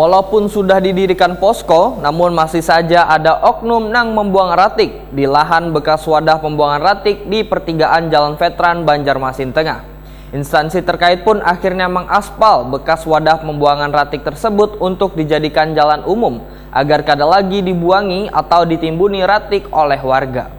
Walaupun sudah didirikan posko, namun masih saja ada oknum yang membuang ratik di lahan bekas wadah pembuangan ratik di pertigaan Jalan Veteran Banjarmasin Tengah. Instansi terkait pun akhirnya mengaspal bekas wadah pembuangan ratik tersebut untuk dijadikan jalan umum agar kada lagi dibuangi atau ditimbuni ratik oleh warga.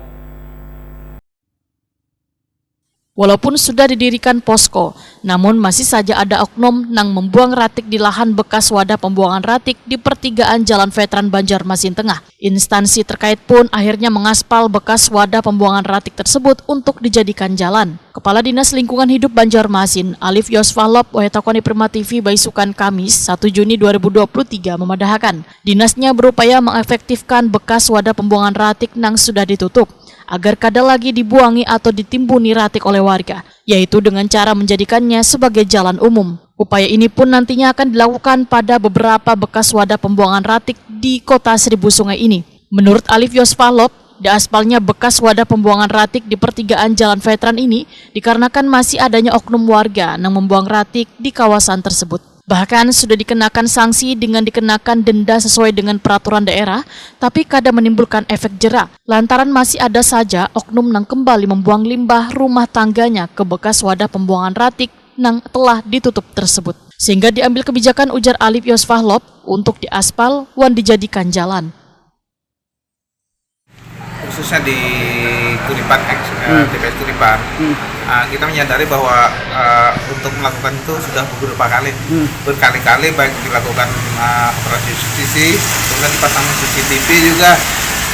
Walaupun sudah didirikan posko, namun masih saja ada oknum yang membuang ratik di lahan bekas wadah pembuangan ratik di pertigaan Jalan Veteran Banjarmasin Tengah. Instansi terkait pun akhirnya mengaspal bekas wadah pembuangan ratik tersebut untuk dijadikan jalan. Kepala Dinas Lingkungan Hidup Banjarmasin, Alif Yosvalop, Wahetakoni Prima TV Baisukan Kamis 1 Juni 2023 memadahkan, dinasnya berupaya mengefektifkan bekas wadah pembuangan ratik yang sudah ditutup agar kada lagi dibuangi atau ditimbuni ratik oleh warga, yaitu dengan cara menjadikannya sebagai jalan umum. Upaya ini pun nantinya akan dilakukan pada beberapa bekas wadah pembuangan ratik di kota Seribu Sungai ini. Menurut Alif Yosvalop, diaspalnya bekas wadah pembuangan ratik di pertigaan Jalan Veteran ini dikarenakan masih adanya oknum warga yang membuang ratik di kawasan tersebut. Bahkan sudah dikenakan sanksi dengan dikenakan denda sesuai dengan peraturan daerah, tapi kada menimbulkan efek jera, lantaran masih ada saja oknum yang kembali membuang limbah rumah tangganya ke bekas wadah pembuangan ratik yang telah ditutup tersebut. Sehingga diambil kebijakan, ujar Alif Yosvalop, untuk diaspal wan dijadikan jalan. Khususnya di Kuripan, TPS Kuripan, kita menyadari bahwa untuk melakukan itu sudah beberapa kali, berkali-kali, baik dilakukan operasi justisi, kemudian dipasang CCTV juga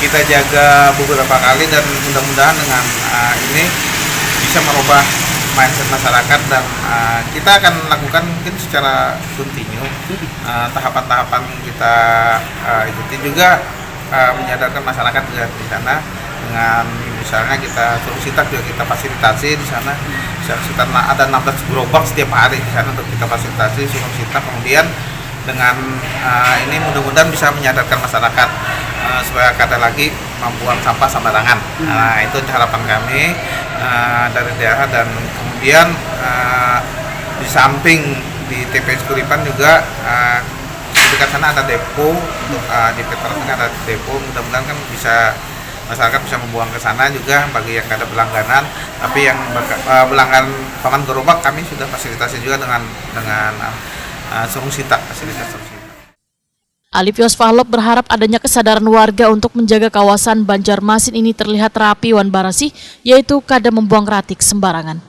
kita jaga beberapa kali, dan mudah-mudahan dengan ini bisa merubah mindset masyarakat, dan kita akan lakukan mungkin secara kontinu, tahapan-tahapan kita ikuti juga. Menyadarkan masyarakat di sana dengan misalnya kita suruh sitak juga kita fasilitasi di sana. Kita ada 16 gerobak setiap hari di sana untuk kita fasilitasi suruh sitak, kemudian dengan ini mudah-mudahan bisa menyadarkan masyarakat supaya kada lagi membuang sampah sembarangan. Nah, itu harapan kami dari daerah, dan kemudian di samping di TPS Kuripan juga di dekat sana ada depo, untuk di Veteran ada depo, mudah-mudahan kan bisa masyarakat bisa membuang ke sana juga bagi yang ada berlangganan. Tapi yang berlangganan paman gerobak kami sudah fasilitasi juga dengan suruh sitak, fasilitas suruh sitak. Alif Yosvalop berharap adanya kesadaran warga untuk menjaga kawasan Banjarmasin ini terlihat rapi wan barasih, yaitu kada membuang ratik sembarangan.